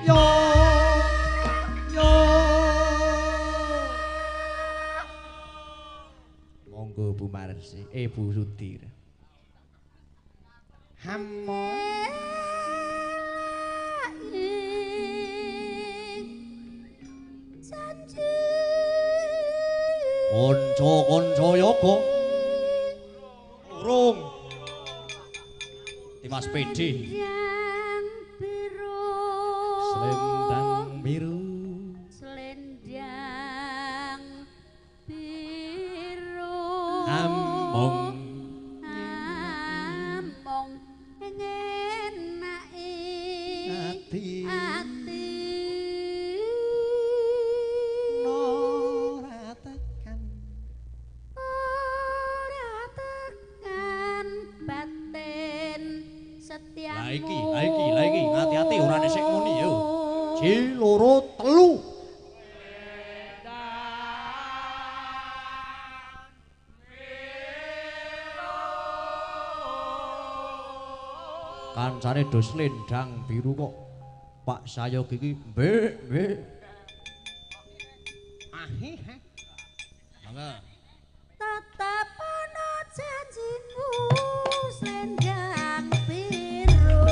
yo yo monggo Bu Marsi Bu Sudir hamo konco-konco yoga urung Dimas PD selendang biru selendang biru ambong ambong ngenaki ati ati ora tekan batin setiamu la iki hati-hati ora nesek muni yo ji loro telu kancane do slendang biru kok Pak Sayog iki mbek ahe mangga tetep ana janjimu selendang biru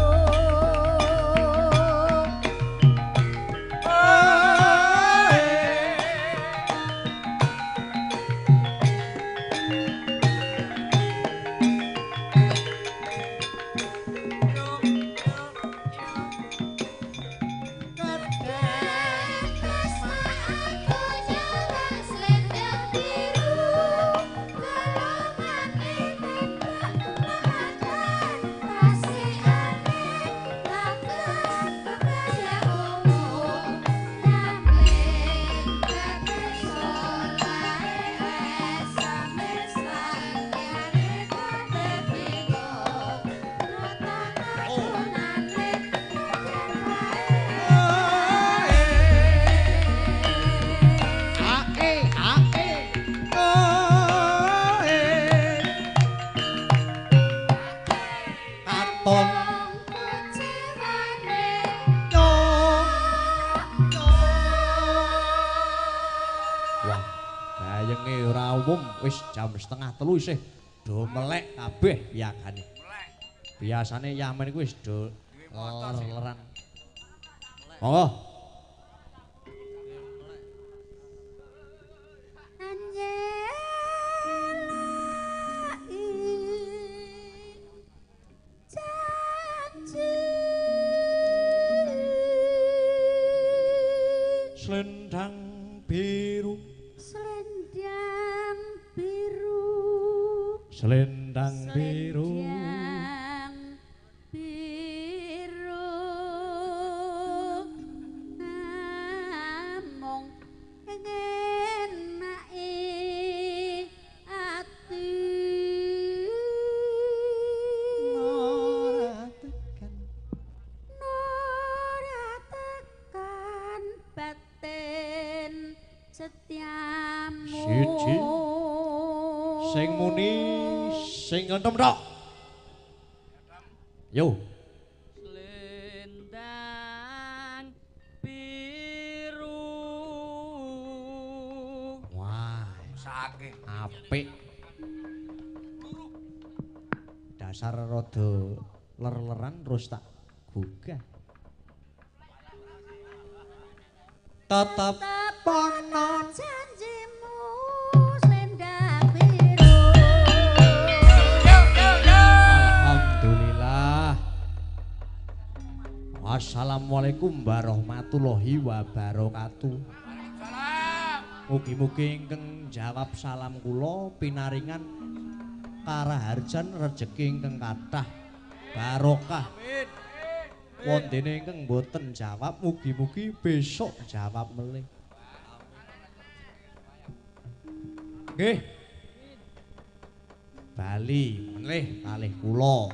wis jam 2:30 isih do melek kabeh piyakane. Biasane Yamen kuwi wis do leran. Monggo. Selendang biru. Selendang biru. Selendang biru. Selendang biru. Namung ngenaki ati. Ora tekan. Ora tekan batin setiamu. Siji. Sing muni sing ngentem tok. Yo. Selendang biru. Wah, Sakit. apik. Dasar rada ler-leran terus tak gugah. Tetep ana janjimu selendang biru. Alhamdulillah. Wassalamualaikum warahmatullahi wabarakatuh. Mugi-mugi ingkang jawab salam kula pinaringan karaharjan rejeki ingkang kathah barokah. Wondene ingkang boten jawab mugi-mugi besok jawab melih. Nggih. Bali melih kalih kula.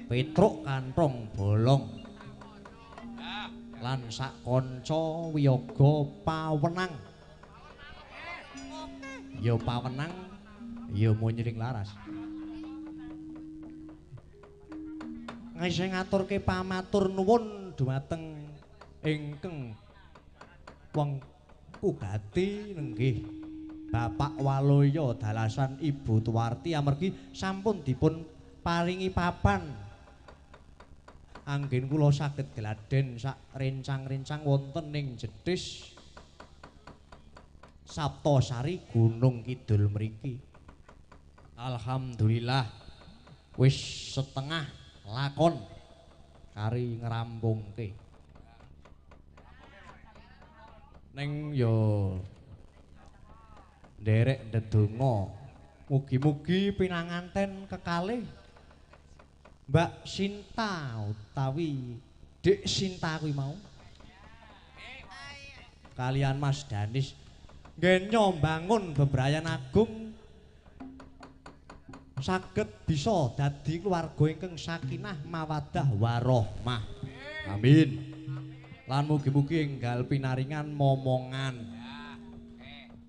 Petruk kantong bolong. Lan sak kanca wiyaga pawenang. Ya pawenang ya munyring laras. Ngaise ngaturke pamatur nuwun dumateng ingkang wong Pugati nenggih Bapak Waloyo dalasan Ibu Tuwarti amargi sampun dipun paringi papan anggen kula saged gladen sak rencang-rencang wonten ing Jetis Saptosari Gunung Kidul mriki. Alhamdulillah wis setengah lakon kari ngrampungke. Ning yo nderek ndedonga mugi-mugi pinanganten kekalih Mbak Sinta utawi Dik Sinta kuwi mau kalian Mas Danis nggenya mbangun bebrayan agung saged bisa dadi keluarga ingkang sakinah mawaddah warahmah. Amin. Lan mugi-mugi enggal pinaringan momongan.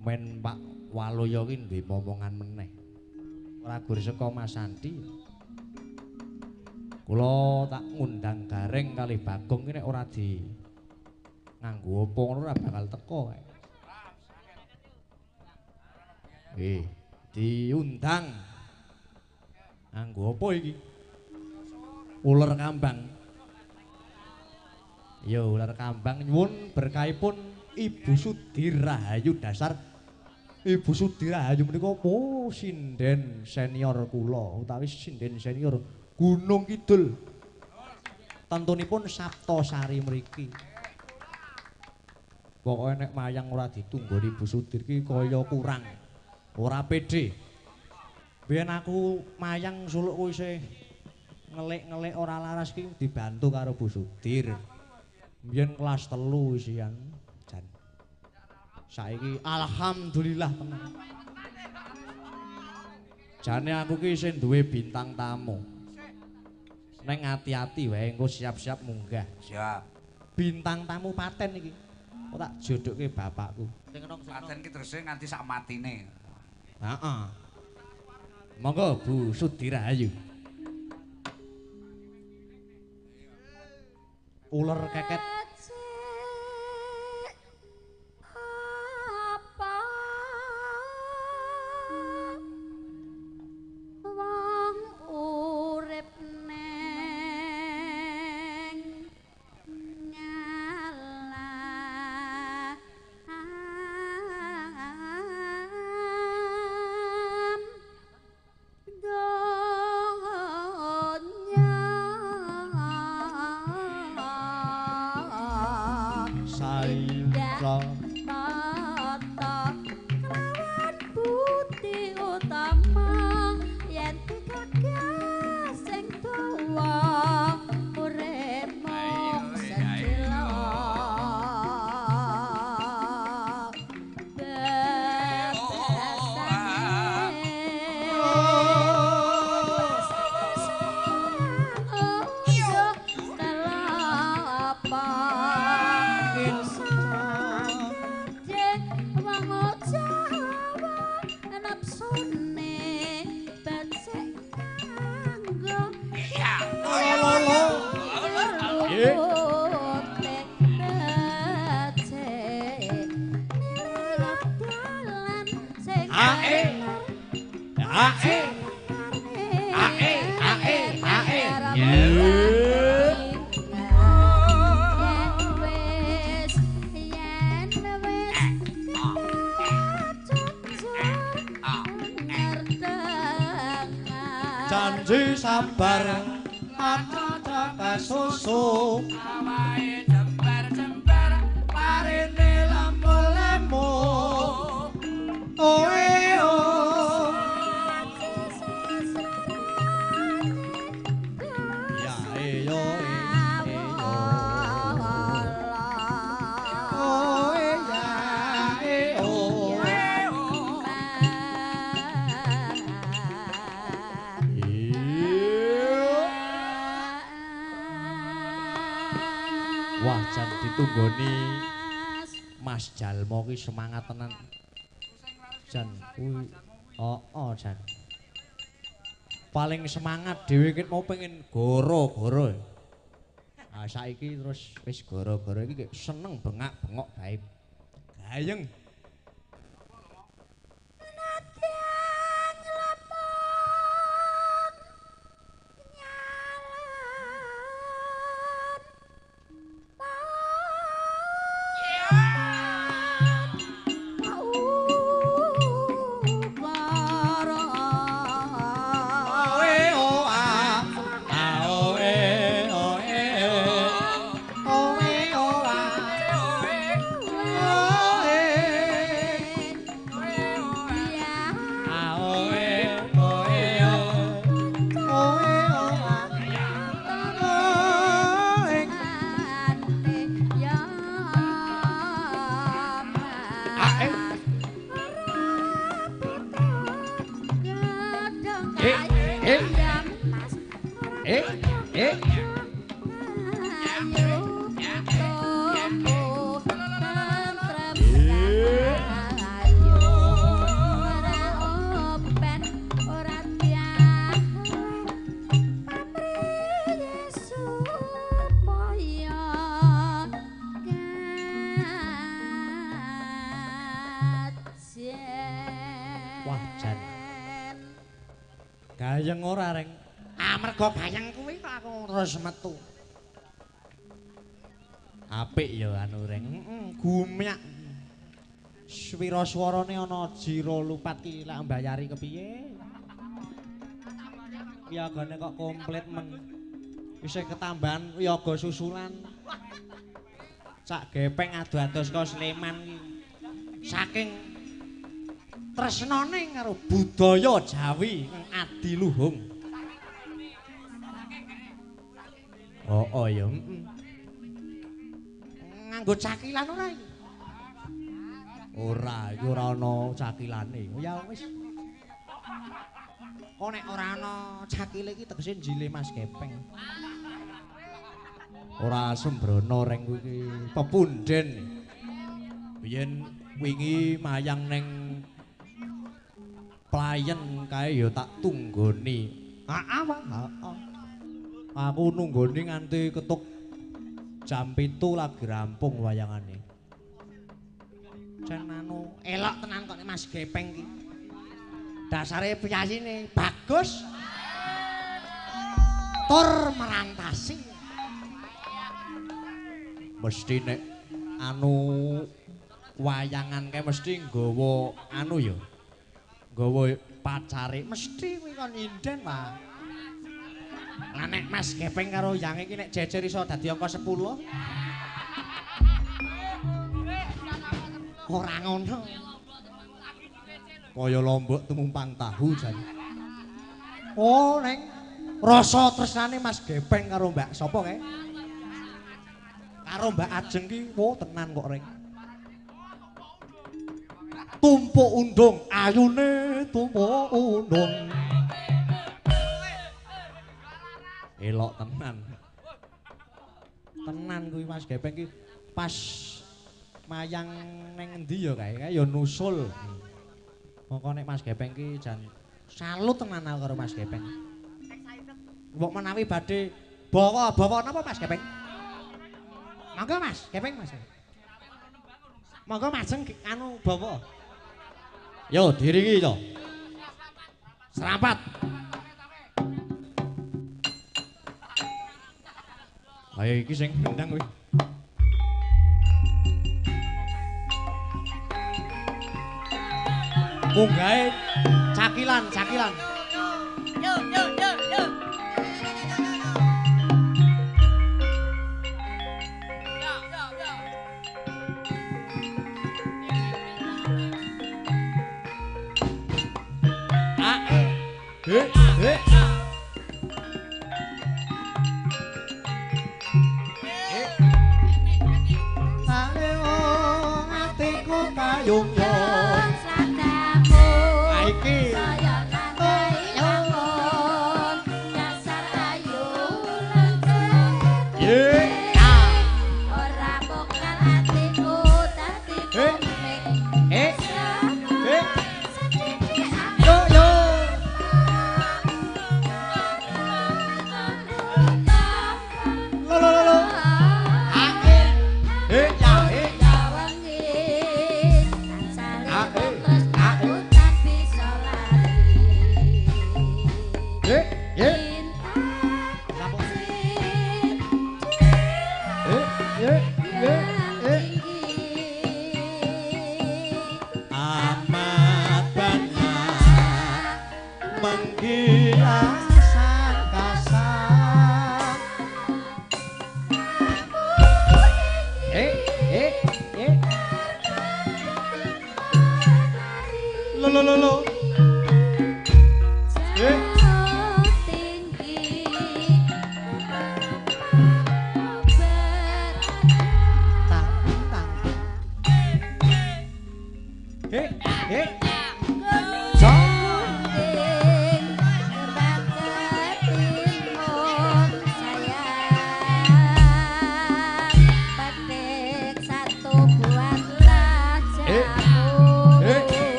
Men Pak Waloyo ki duwe momongan meneh. Ora gur saka Mas Santi. Kula tak ngundang gareng kalih Bagong ki nek ora di nganggo apa ngono ora bakal teko kae. Diundang. Nganggo apa iki? Uler kambang. Ya ular kambang nyuwun berkahipun Ibu Sudi Rahayu dasar Ibu Sudi Rahayu menika sinden senior kula utawi sinden senior Gunung Kidul. Tentunipun Saptosari mriki. Pokoke nek mayang ora ditunggoni Ibu Sudir ki kaya kurang. Ora pede. Biyen aku mayang suluk kuwi isih ngelik-ngelik ora laras ki dibantu karo Bu Sudir. Biyen kelas 3 isian jan. Saiki alhamdulillah tenan. Jane aku ki isih duwe bintang tamu. Neng ati-ati wae engko siap-siap munggah. Siap. Bintang tamu paten iki. Kok tak jodokke bapakku. Paten ki terus nganti sak matine. Heeh. Monggo Bu Sudi Rahayu. Uler keket janji sabar ata susu Awae jembar-jembar parene lembu-lembu. oe o ya yo oe ya o wah jan ditunggoni Mas Jalmo ki semangat tenan jan kuwi jan paling semangat dhewe ki mau pengen goro-goro Ah saiki terus wis gara-gara iki seneng bengak-bengok bae. Gayeng. Gayeng ora reng. Amarga gayeng kuwi kok aku terus metu. Apik ya anu reng. Gumyak. Swira swarane ana jira lupat ki lak mbayari kepiye? Wiyagane kok komplit men. Isih ketambahan wiyaga susulan. Cak gepeng adu-adus ka Sleman ki. Saking tresnane karo budaya Jawi adiluhung. Oh ya, nganggo cakilan ora iki? Ora, iki ora ana cakilane. Ya wis. Kok nek ora ana cakile iki tegese njile Mas Gepeng. Ora sembrono reng kuwi iki pepunden. Biyen wingi mayang ning playen kae ya tak tunggoni. Heeh, heeh. Aku nunggoni nganti ketuk jam 7 lagi rampung wayangane. Jan anu elok tenan kok Mas Gepeng ki. Dasare piyasine bagus. Tur merantasi. Mesti nek anu wayangan kae mesti nggawa anu ya. Nggawa pacare mesti kuwi kon inden, Pak. Lah nek Mas Gepeng karo yang iki nek jejer iso dadi angka 10. Ora ngono. Kaya lombok tumumpang tahu jan. Oh, neng rasa tresnane Mas Gepeng karo Mbak sapa kae? Karo Mbak Ajeng ki wo tenan kok reng. Tumpuk undung, ayune tumpuk undung. Elok tenan. Tenan kuwi Mas Gepeng ki pas mayang ning endi ya kae? Kae ya nusul. Mongko nek Mas Gepeng ki jan salut tenan aku karo Mas Gepeng. Mbok menawi badhe bawa napa Mas Gepeng? Monggo Mas Gepeng Mas. Monggo Mas anu bawa. Yo diringi yo. Serapat. Ayo iki sing ndang kuwi. Munggahe cakilan. Yo. Lo Amat banyak menghiaskan kasar. Lo.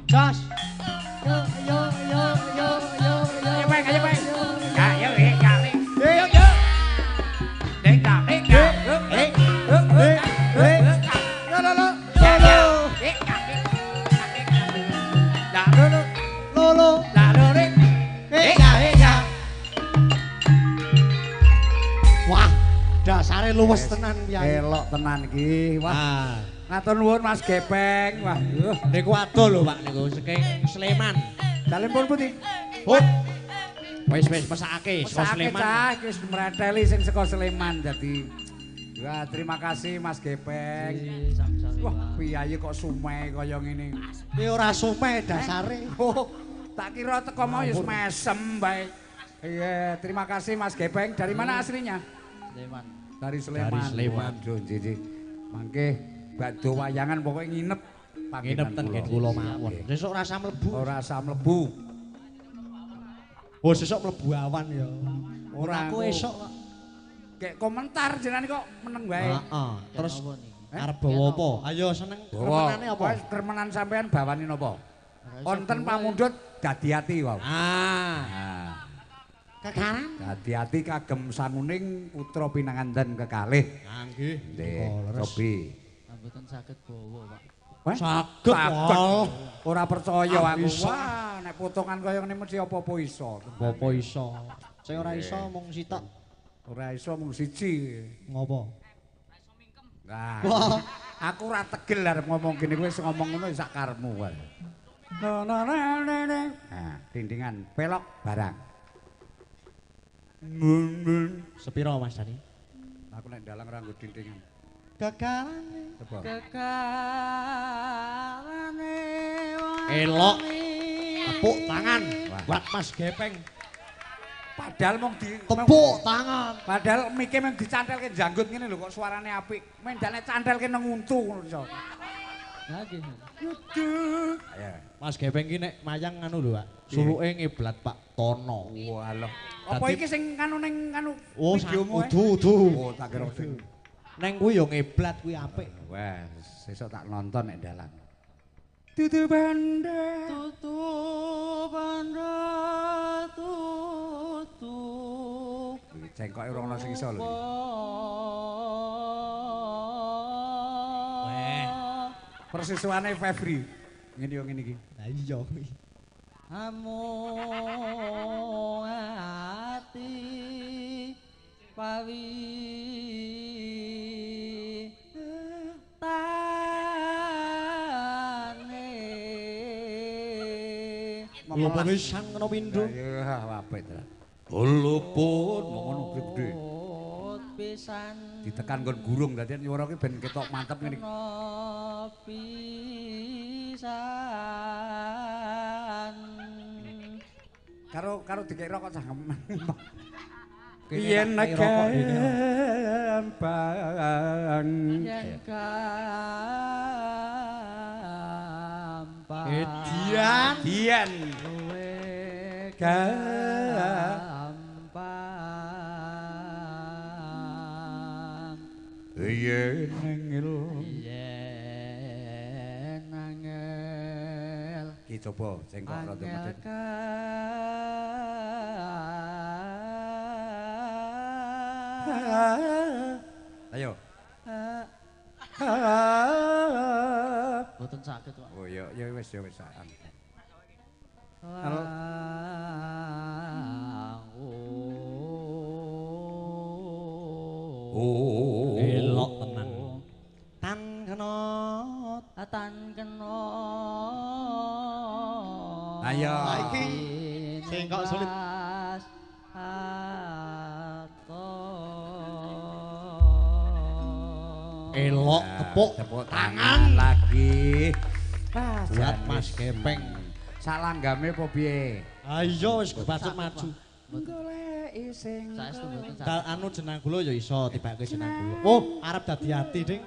Jos. Yo. Wah, dasare luwes tenan piye. Elok tenan iki. Wah. Ah, Ngatur nuwun Mas Gepeng. Wah, niku ado lho Pak niku saking Sleman. dalem pun putih. Hut. Wis mesake saka Sleman. Sleman. Cah, iki wis mreteli sing saka Sleman dadi. Wah, terima kasih Mas Gepeng. Wah, piye kok sume kaya ngene. Kuwi ora sume dasare. Oh, tak kira teko mau ya mesem bae. Iya, terima kasih Mas Gepeng. Dari mana aslinya? Sleman. Dari Sleman. Dari Sleman. Waduh, Cici. Mangke badhe wayangan pokoke nginep. Nginep ten nggih kula mawon. Sesuk rasa mlebu. Ora usah mlebu. Oh, sesuk mlebu awan ya. Ora aku esuk kok. Kayak komentar jenengan kok meneng wae. Heeh. Terus apa nih? arep bawa apa? Ayo seneng remenane apa? Wis kermenan sampean bawani napa? Wonten pamundhut dadi ati wae. Ah, kekaran. Dadi ati kagem sanguning putra pinanganten kekalih. Nggih. Nggih, Leres. Robi. Mboten saged bawa, Pak. Wah, Saged. Wah. Ora percaya aku. Iso. Wah, nek potongan kaya ngene mesti apa-apa iso. Apa iso? Sing ora iso mung sitok. Ora iso mung siji. Ngopo? Nah, Wah. aku ora tegel arep ngomong gini kowe wis ngomong ngono sak karepmu wae. Nah, dindingan pelok barang. Sepiro Mas Dani? Aku nek dalang ora nggo dindingan. Kekarane. Coba. Kekarane Elok. Tepuk tangan Wah. buat Mas Gepeng. Padahal mung di Tepuk tangan. padahal mike mung dicantelke janggut ngene lho kok suarane apik. Mendane cantelke nang untu ngono iso. Ya nggih. Ayo. Mas Gepeng ki nek mayang anu lho, Pak. Suluke ngiblat Pak Tono. Walah. Apa Dadi- iki sing anu ning anu Oh, videomu? udu. Oh, tak kira sing. Neng kuwi yo ngiblat kuwi apik. Wah, sesuk tak nonton nek dalang. Tutu banda. Tutup banda tutup. Cengkoke ora ono sing iso lho. Weh. Persisuane Febri. Ngene yo ngene iki. Lah iya kuwi. Amung ati pawi tane Lho pisan kena pindho. Ya apik ta. Luput ngono gede. pisan Ditekan nggon gurung dadi nyuara ki ben ketok mantep ngene. pisan Karo dikek rokok cah ngemen. Kene Yen tak kei rokok dene. gampang. yen gampang Dian. kowe gampang Yen nengil. yen angel Ki coba sing kok rada angel medhit. kan Ayo. Boten saged kok. Oh ya wis. Halo. Oh. Elok tenan. Tan kena Tan kena. Ayo. Saiki sing kok sulit. Elok tepuk tangan lagi. buat Mas Gepeng. Salanggame apa piye? Ayo wis kebacut maju. Goleki sing Saestu mboten Anu jenang kula ya iso tibake jenang kula. Oh, arep dadi ati, Ding.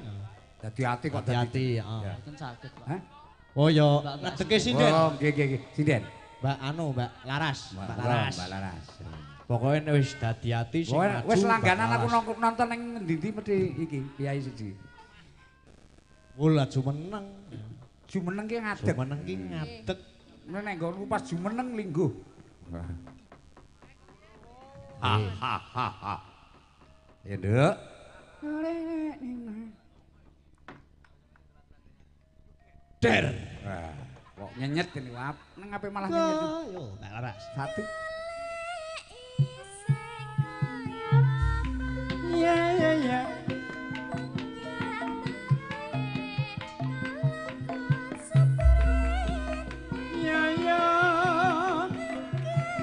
Dadi ati kok Dadi ati, heeh. Boten saged kok. Hah? Oh ya, ngedeke sinden. Oh, nggih. Sinden. Mbak Laras, Mbak Laras. Mbak Laras. Pokoknya wis dadi ati sing maju. Wis langganan Mbak aku Laras. nonton ning ndi-ndi mesti iki Kiai siji. Wula jumeneng. Jumeneng ki ngadeg. Jumeneng ki ngadeg. Nek nggonku pas jumeneng lingguh. Ha. Ya, Nduk. Der. Kok nyenyet ini wap. Nang ape malah nyenyet. Yo, Mbak Laras. Satu. Ya. Ya.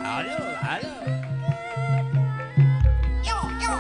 Ayo. Yo, yo.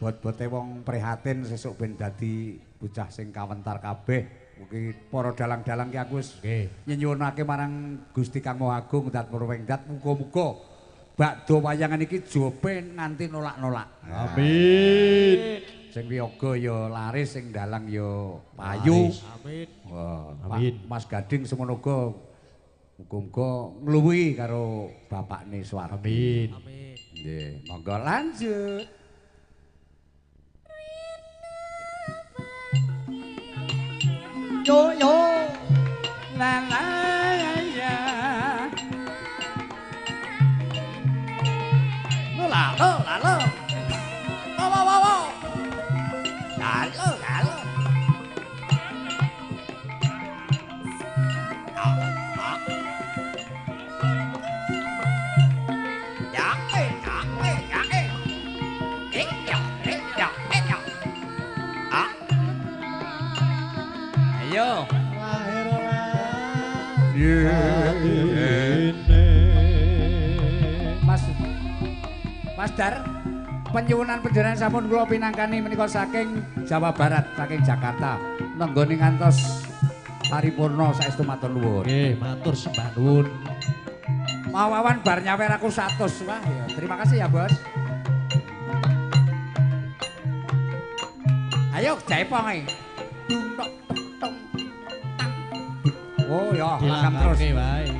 Bot-bote wong prihatin sesuk ben dadi bocah sing kawentar kabeh. Mugi para dalang-dalang ki aku wis nyenyuwunake marang Gusti Kang Maha Agung Dat Purwengdat muga-muga bakda wayangan iki jope nganti nolak-nolak. Amin. Sing wiyaga ya laris, sing dalang ya payu. Amin. Wah, Amin. Mas Gading semono uga muga-muga ngluwihi karo bapakne swarga. Amin. Nggih, monggo lanjut. Yo. La ya. La. Wow. La. Ayo. Mas Dar, penyuwunan panjenengan sampun kula pinangkani menika saking Jawa Barat, saking Jakarta. Nenggone ngantos paripurna saestu matur nuwun. Nggih, matur sembah nuwun. Mawawan bar nyawer aku 100. Wah, ya. Terima kasih ya, Bos. Ayo, jaipong ae. Tung tung tang. Oh, ya, lakam terus. Oke, bae.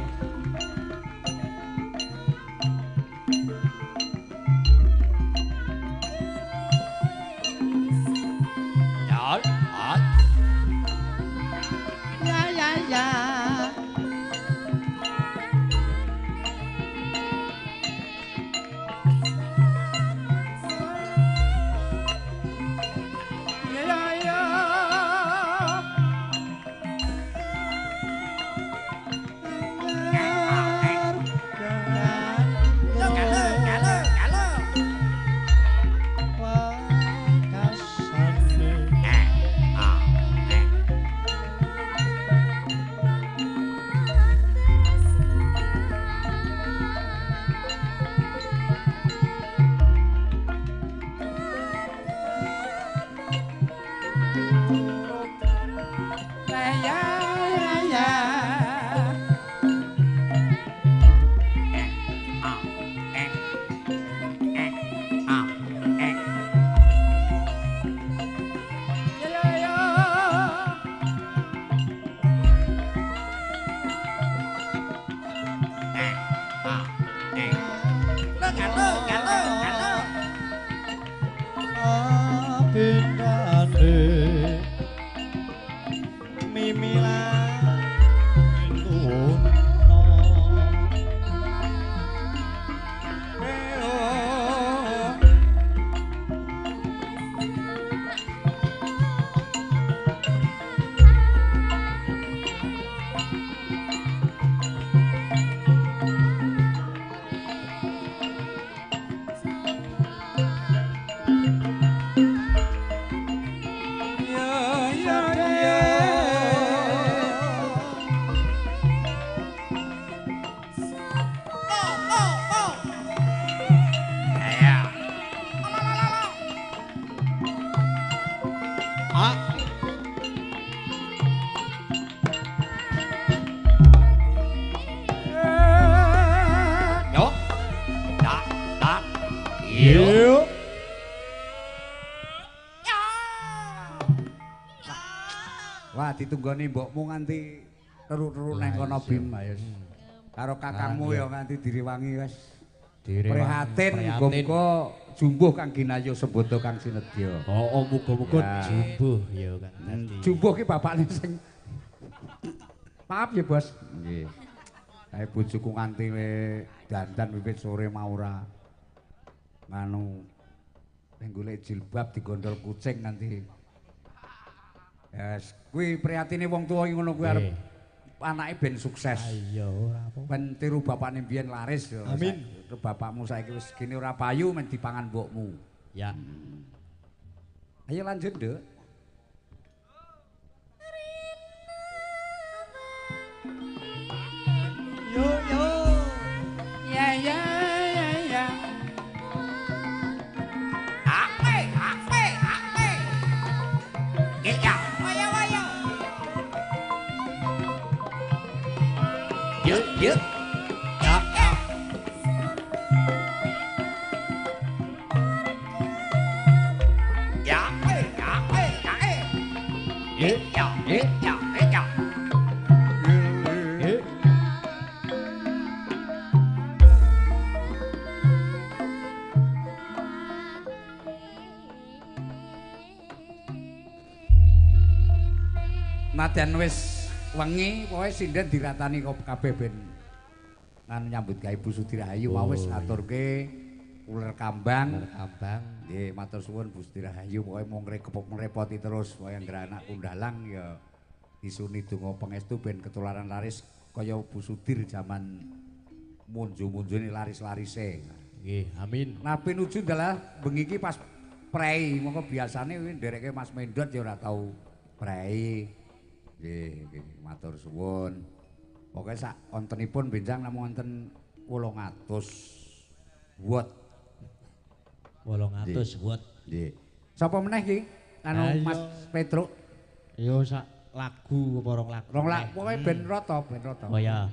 Wah, ditunggoni mbokmu nganti teruk-teruk nang kono Bim, Mas. Karo kakangmu ya nganti direwangi wis. Prihatin muga-muga jumbuh Kang Ginayo Sembodo Kang Sinedya. Oh, muga-muga jumbuh ya Kang dadi. Jumbuh ki bapakne sing maaf ya, Bos. Nggih. Kae bojoku nganti dandan wiwit sore mau ora nganu ning golek jilbab digondol kucing nganti. Yes, kuwi prihatine wong tuwa iki ngono kuwi arep anake ben sukses. Iya, ora apa. Ben tiru bapakne biyen laris ya. Amin. Bapakmu saiki wis gene ora payu men dipangan mbokmu. Ya. Ayo lanjut, Nduk. Yo yo. Ya ya ya ya. Ape, ape, ape. Ya, waya waya. Yuk, yuk. Ya, ya. Ya, ya, ya. Ya, ya, ya, ya. Nadyan wis wengi pokoke sinden diratani kabeh ben kan nyambut gawe Bu Sudirahayu mau wis aturke uler kambang. Nggih, matur suwun Bu Sudirahayu pokoke mung ngrepoti terus kaya ngranak kundalang ya disuni donga pangestu ben ketularan laris kaya Bu Sudir jaman munju-munjune laris-larise. Nggih, amin. Nah pinuju dalah bengi iki pas prei mongko biasane kuwi ndereke Mas Mendot ya ora tau prei. Nggih, matur suwun. Pokoke sak wontenipun benjang namung wonten 800 watt. 800 watt. Nggih. Sapa meneh iki? Anu Mas Petruk. Yo sak lagu apa rong lagu. Rong lagu pokoke ben rata, ben rata. Oh ya.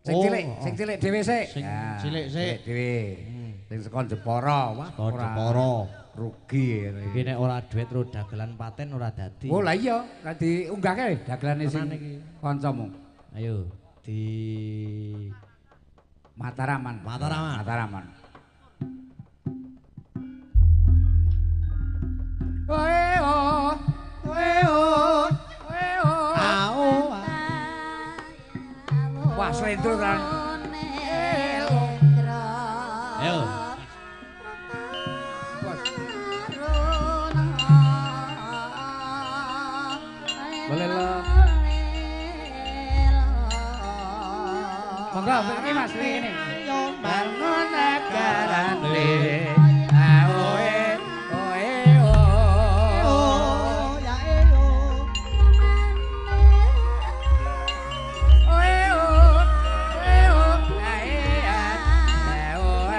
Sing cilik dhewe sik. Sing cilik sik dhewe. Sing saka Jepara, wah saka Jepara. Rugi. Iki nek ora dhuwit ro dagelan paten ora dadi. Oh lah iya, ora diunggahke dagelane sing kancamu. Ayo di Mataraman. Mataraman. Oe oh, oe oh, oe oh. Ao. Wah, slendro kan. Ayo. Boleh. Monggo, iki Mas ini. Bangun negarane. Oe, oe oh. Ya eyo. Oe oh, oe oh.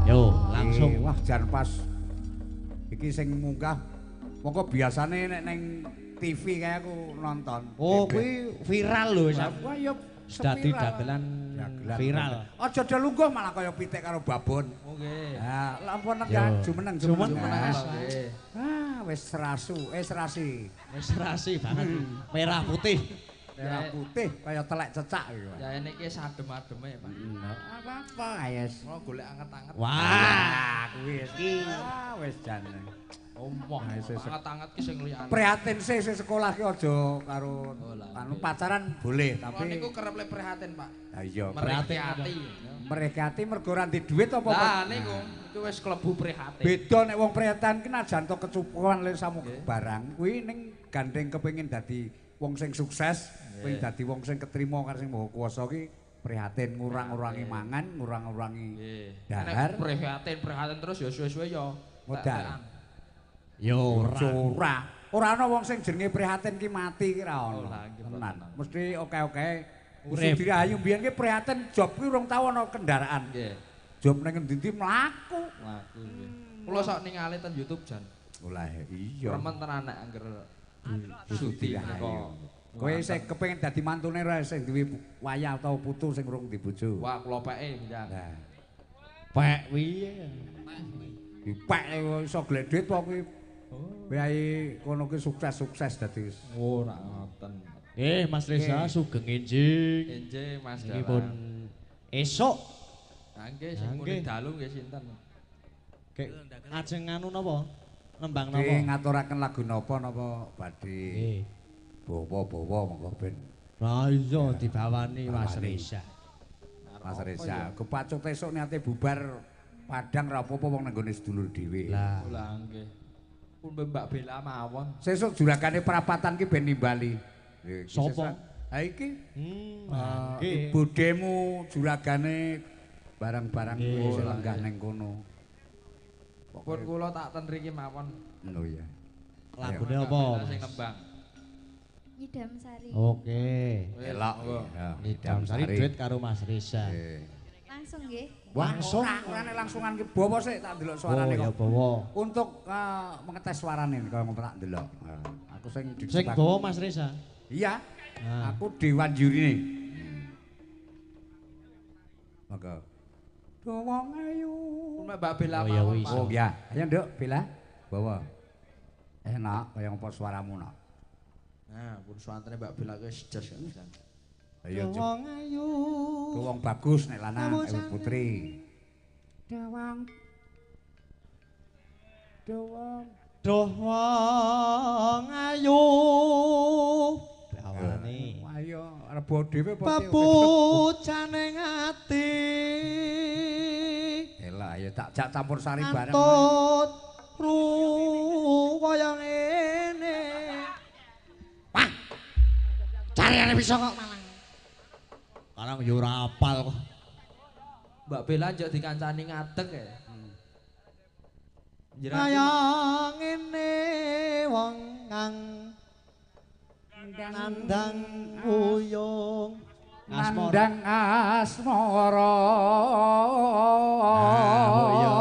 Yo, langsung. Wah, jan pas iki sing munggah. Monggo biasane nek ning TV kayak aku nonton. Oh, kuwi viral lho, Sam. Wah, ya Dadi dagelan viral. Aja do lungguh malah kaya pitik karo babon. Oke. Ha, lampun Yo. nang jumeneng. Oke. Ah, wis serasi. Wis rasi banget. Merah putih. Merah putih kaya telek cecak iki. Ya ini ki sadem-ademe, Pak. Apa-apa, ayes. Mau golek anget-anget. Wah, kuwi wis jan. Omong. Anget-anget ki sing liyane. Prihatin sih sekolah ki aja karo anu pacaran boleh Tapi tapi niku kerep le prihatin, Pak. ha iya Prihatin. mereka mergo ora ndek dhuwit apa Lah niku iku wis klebu prihatin. beda nek wong prihatin ki najan to kecupuan le samu barang kuwi ning gandeng kepengin dadi wong sing sukses, kepengin dadi wong sing ketrima karo sing Maha Kuwasa ki prihatin ngurang-urangi mangan, ngurang-urangi dahar. Nek prihatin terus ya suwe-suwe ya Modal. yo Ora. Ora ana wong sing jenenge prihatin ki mati ki ra ono. Oh, lah, nggih, Tenan. tenan. Mesti oke-oke. Urip. Usut Dirahayu mbiyen ki prihatin job ki urung tau ana kendaraan. Nggih. Job ning endi-endi mlaku. Laku nggih. Kula sok ningali ten YouTube jan. Olah iya. Remen tenan nek angger Usut syuting Dirahayu. kok. Kowe sing kepengin dadi mantune ra sing duwe wayah atau putu sing urung dibojo. Wah, kula peke njang. Nah, pek piye. dipek iso golek duit apa kuwi. Wae kono ki sukses dadi. Ora ngoten. Mas Reza sugeng enjing. Enje Mas Niki Dalang. pun esuk Nggih, sing muni dalu nggih sinten? kek ajeng anu napa? Nembang Ki napa? ngaturaken lagu napa badhe Nggih. bawa-bawa monggo ben Lah iya dibawani Mas Bawani. Reza. Mas Reza. Kepacut esuk niate bubar Padang ra apa-apa wong nang gone sedulur dhewe. Lah Lah nggih. Pun Mbak Bella mawon. Sesuk juragane perapatan ki ben nimbali. Sopo? Ha iki nggih. budemu juragane barang-barang Nggih. sing lenggah ning kono. Pun kula tak ten mriki mawon. Oh iya. Lagune Mbak apa? Bella sing nembang. Nyidam Sari. Oke. Elok. Nidam sari duit karo Mas Reza. Langsung nggih. Langsung ora nek langsungan ki bawa sik tak delok suarane ya kok. bawa. Untuk mengetes suarane kaya ngono tak delok. Aku sing Sing bawa Mas Reza. Iya. Nah. Aku dewan jurine. Monggo. Wong ayu. Pun Mbak Bella Oh, ya mawon. wis. Pak. Oh ya, ayo Nduk, Bella. Bawa. Enak kaya apa suaramu nak. Nah, pun suantene Mbak Bella wis jas kan. Ayo Cuk. Wong ayu. Ku wong bagus nek lanang Kamu Ewu Putri. Dawang. Dawang. Duh wong ayu. Bawani. Ayo rebo dhewe apa Papucaning ati. Elah ayo tak jak campur sari bareng. Antut kaya ngene. Wah. Cariane bisa kok malang. Karang yo ora apal kok. Mbak Bella njok dikancani ngadeg ya. Kaya ngene wong kang nandang uyuh. nandang asmara. Oh iya.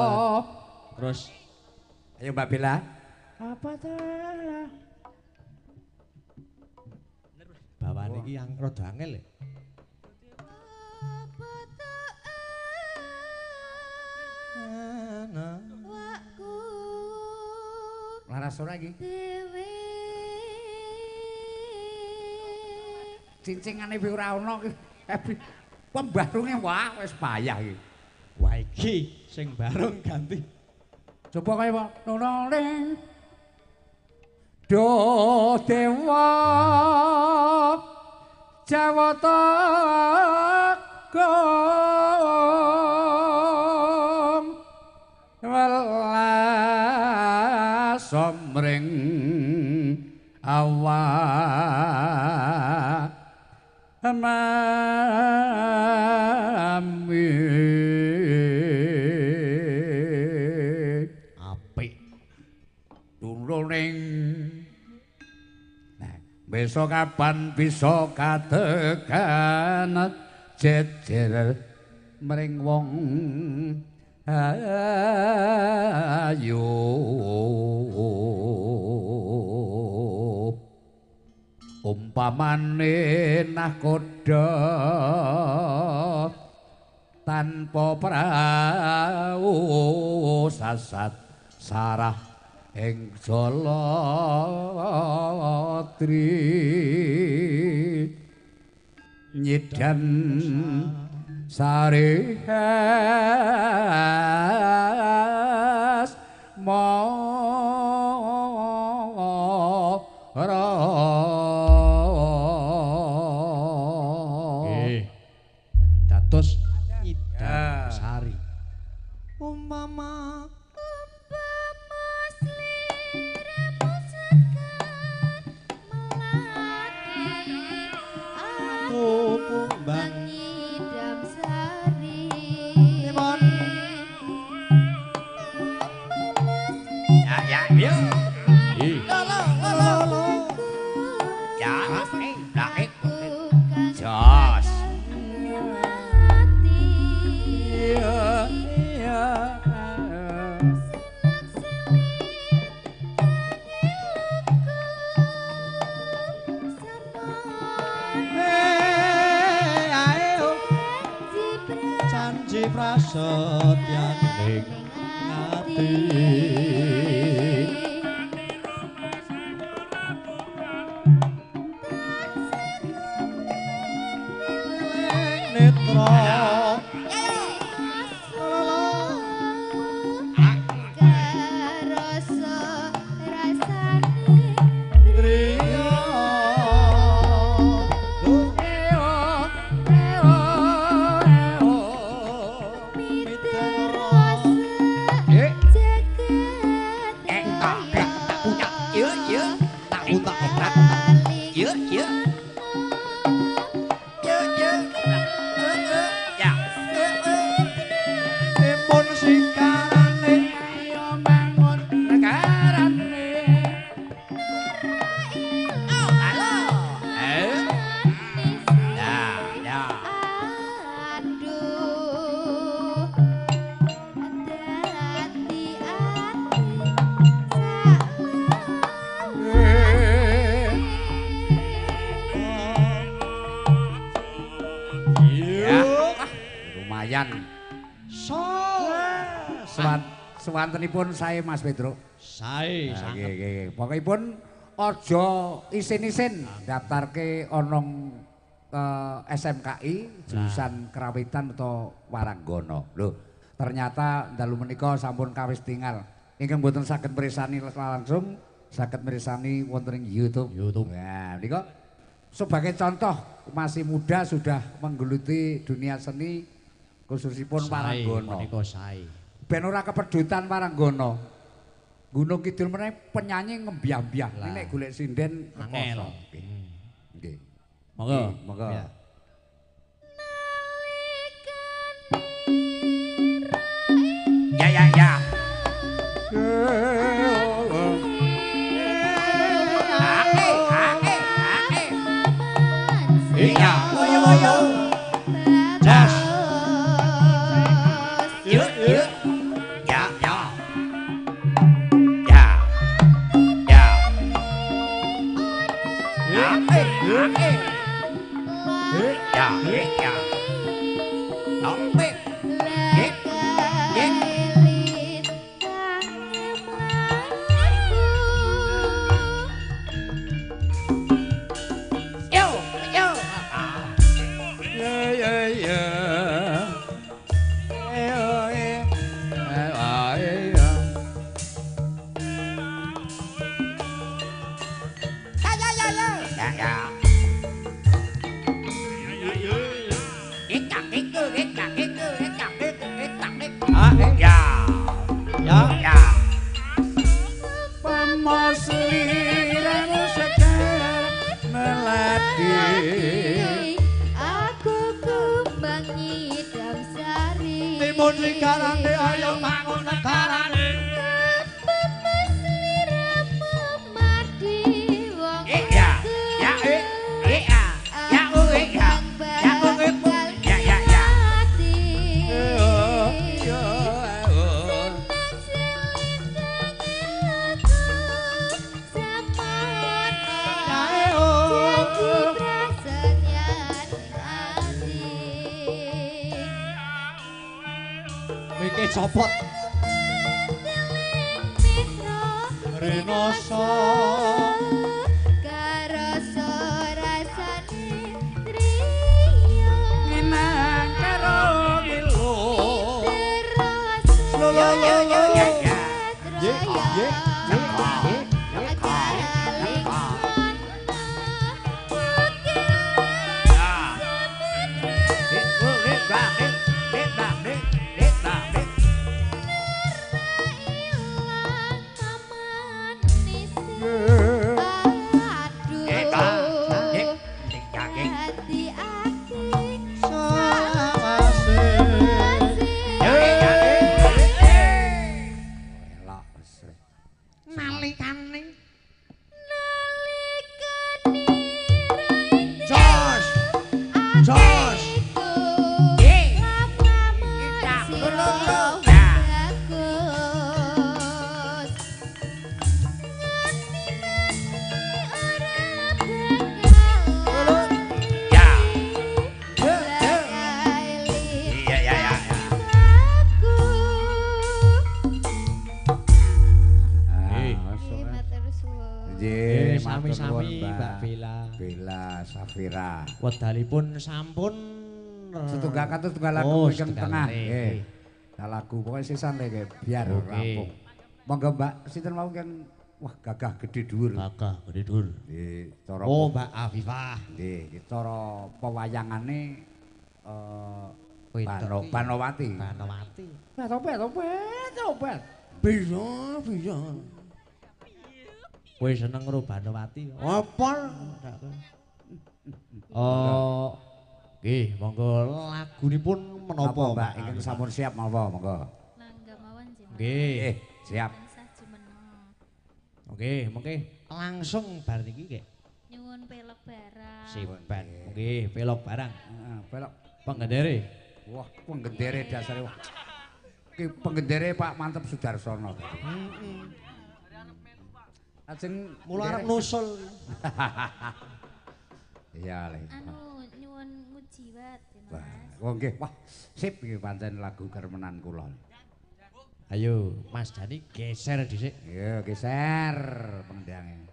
Terus ayo Mbak Bella. apa telah bawane iki yang rada angel ya. Laras ora iki? Cincingane wis ora ana iki. Pembarunge wah wis payah iki. Wah iki sing bareng ganti. Coba kaya apa? Nonoling. Do dewa Jawata gong welas somring awak mami Apik. Turuning besok kapan bisa katekan jejer mring wong ayu umpamane nahkoda tanpa prau sasat sarah ing Jalatri nyidan sarihas mara dados nyidam sari umpama kumbang nyidam sari Limon Ya, yuk. Ya, naik. Jos. janji prasetyaning ngati netra Sewantenipun sae Mas Pedro. Sae, sanget. Nggih. Pokokipun aja isin-isin daftarke onong SMKI jurusan Kerawitan atau Waranggana. Lho, ternyata dalu menika sampun kawis tinggal. Ingkang mboten saged mirsani langsung, saged mirsani wonten ing YouTube. Nah, menika sebagai contoh masih muda sudah menggeluti dunia seni khususipun Waranggana. Menika sae. Ben ora kepedutan Waranggana. Gunung Kidul meneh penyanyi ngembyah-mbyah. Nek golek sinden angel. Nggih. Monggo. Monggo. Ya. Iya. Yo. Ya, ya. Tompek. Yo, yo. Ya, ya. Ya. Ya. Ya. Pemosliran segar melati Aku kembang ngidam sari Timun sigarane ayo mangun negarane Memadi wong Ya, ya, ya, ya, ya, ya, ya, ya, ya. Miki copot Renoso minang karo milu Yo, yo, yo, ya, ya. Sami-sami Mbak Bella. Bella Safira. Wedalipun sampun Setunggal katus tunggal lagu ingkang tengah. Nggih. Lagu pokoke sisan nggih biar rampung. Monggo Mbak sinten mau kan wah gagah gede dhuwur. Gagah gede dhuwur. Nggih, cara Oh Mbak Afifah. nggih, cara pewayangane Banowati. Banowati. Topet. Bisa. Kowe seneng karo Banowati? Apa? Oh, nggih, monggo lagunipun menapa Mbak? Ingkang sampun siap monggo. Mangga mawon jenengan. Nggih, siap. Oke, mengke langsung bar niki nggih. Nyuwun pelok barang. Sipan. Nggih, pelok barang. Heeh, pelok. Penggendere. Wah, penggendere dasare. Ki penggendere Pak Mantep Sudarsono. Heeh. Ajeng Mula arep nusul. Iya le. Anu nyuwun mujiwat Wah, Mas. oh nggih. Wah, sip iki pancen lagu kermenan kula. Ayo, Mas Dani geser dhisik. Iya, geser pengendange.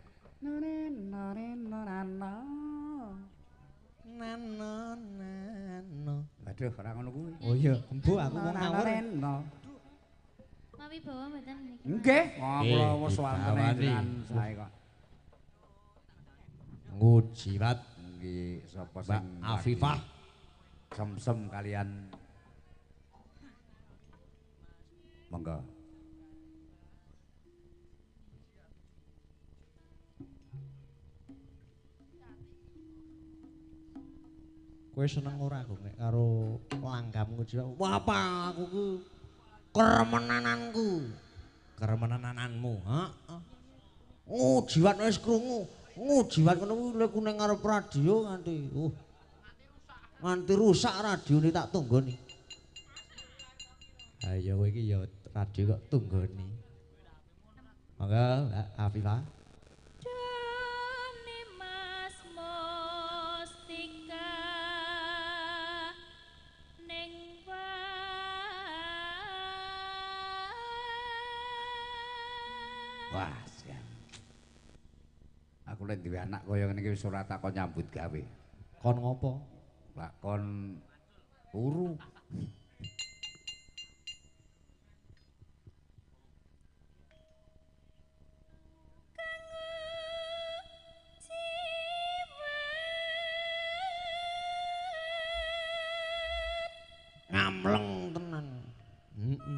Nano. Waduh, ora ngono kuwi. Oh iya, embu aku mau ngawur. Mawi bawa mboten niki. Nggih, kula wis dibawani. dengan sae kok. Ngujiwat Nggih, sapa Mbak sing Afifah. Semsem kalian monggo. Kowe seneng ora aku nek karo langgam ngujiwat? Wah, apa aku ku keremenananku. Keremenananmu, heeh. Ngujiwat wis krungu. Ngujiwat ngono kuwi lek ning ngarep radio nganti rusak radione tak tunggoni. Ha iya kowe iki ya radio kok tunggoni. Monggo Mbak Afifah. Dene Mas Mustika mulai duwe anak kaya ngene iki wis ora takon nyambut gawe. Kon ngopo? Lah kon turu. Ngamleng tenan. Heeh.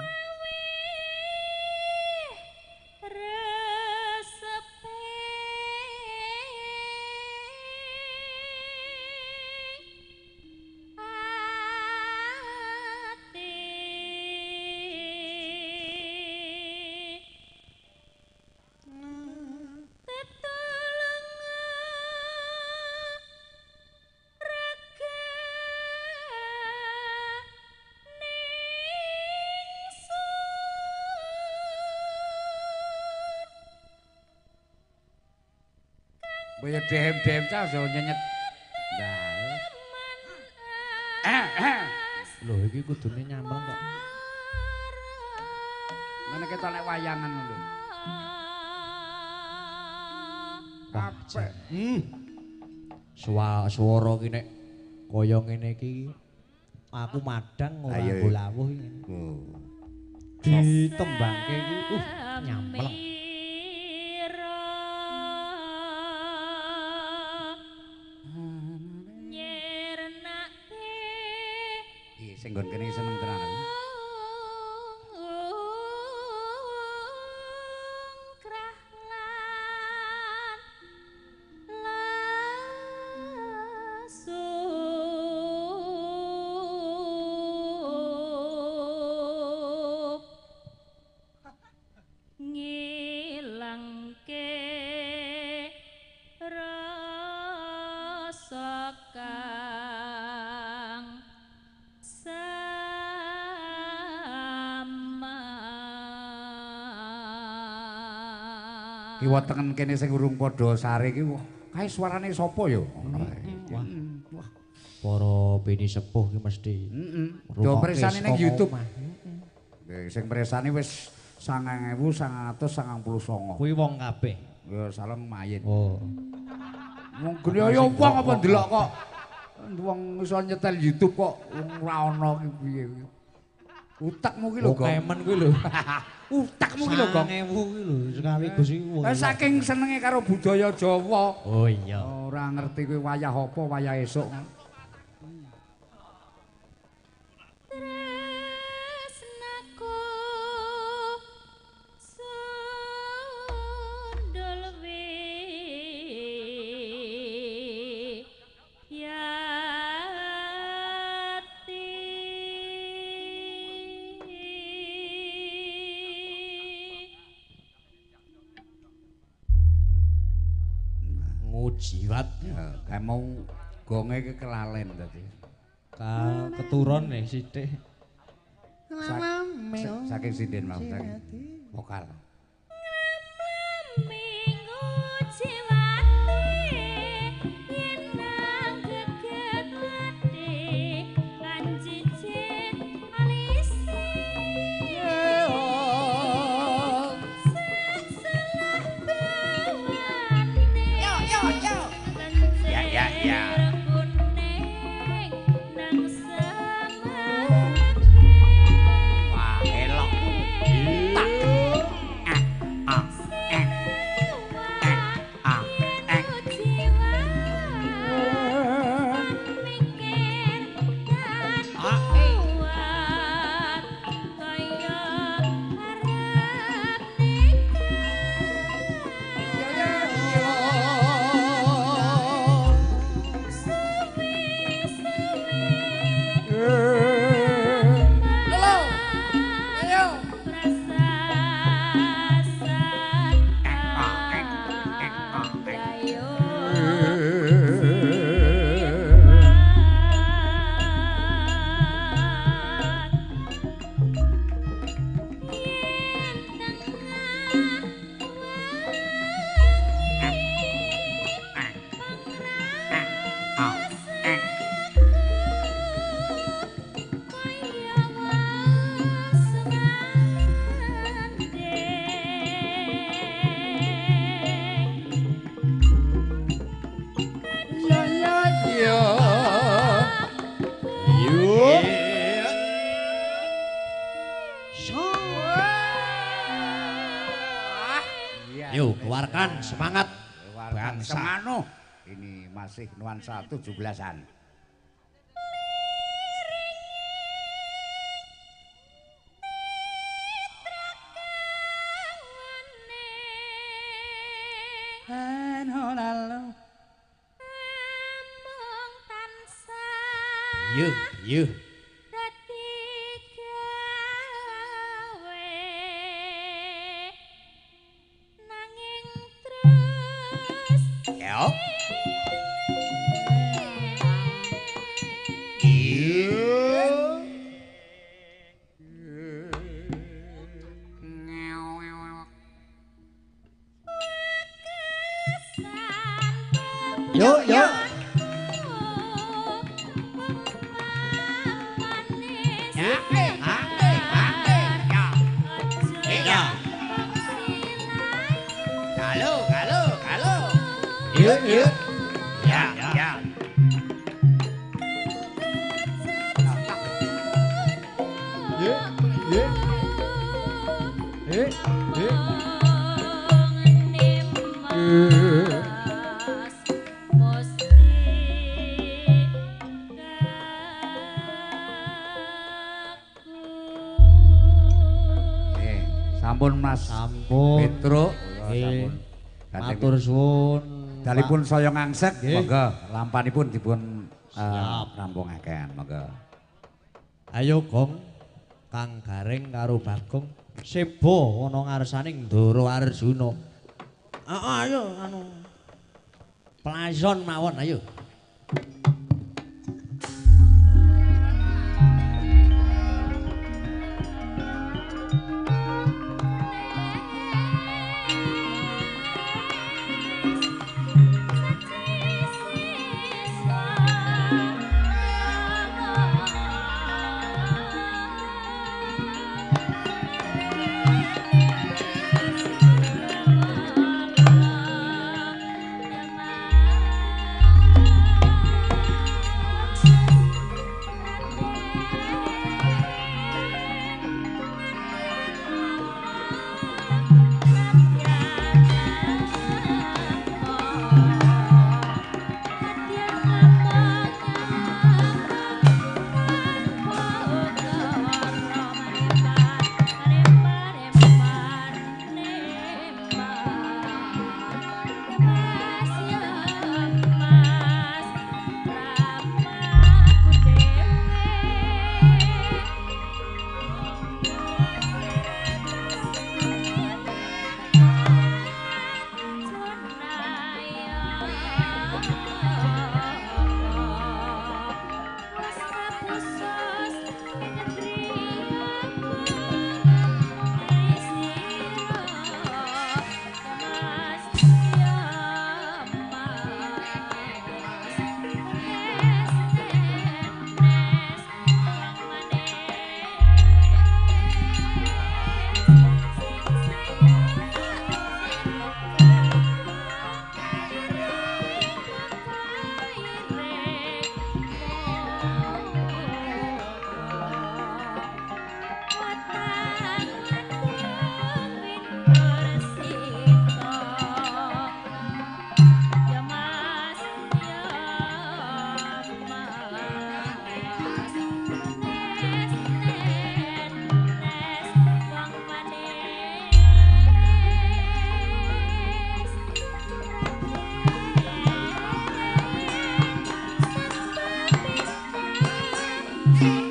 Boyo dem-dem cah so nyenyet. Nah. Lho iki kudune nyamleng kok. Mana kita nek wayangan lho. Apik. Swara ki nek kaya ngene iki aku madang ora golawuh iki. Ditembangke iki nyamleng. Sing nggon kene seneng tenan aku. Kiwa tengen kene sing urung padha sare iki kae suarane sapa ya? Wah. Para bini sepuh ki mesti. Do presane ning YouTube. Sing presane wis 9.999. Kuwi wong kabeh. Ya saleng mayin. Oh. Wong gene ya wong apa ndelok kok. Wong iso nyetel YouTube kok wong ora ana ki piye. Utakmu ki lho, Gong. Kemen kuwi lho. Utakmu ki lho, Gong. 9.000 ki lho sekaligus iki. Saking senenge karo budaya Jawa. Oh iya. Ora ngerti kuwi wayah apa, wayah esuk. Jiwat kae mau gonge iki kelalen dadi. Keturun nih sithik. Saking sinden mau vokal. Warkan semangat. Warkan Bangsa. semano. Ini masih nuansa 17-an. Yuh, yuh. Yo. Yuk, yuk. Yuk, yuk. Sampun Mas Sampun. Petruk. Nggih. Sampun. Matur suwun. Dalipun saya ngangsek, Nggih. monggo lampanipun dipun Siap. rampungaken, monggo. Ayo Gong, Kang Gareng karo Bagong sebo ana ngarsaning Ndara Arjuna. Ayo anu playon mawon ayo. Thank you.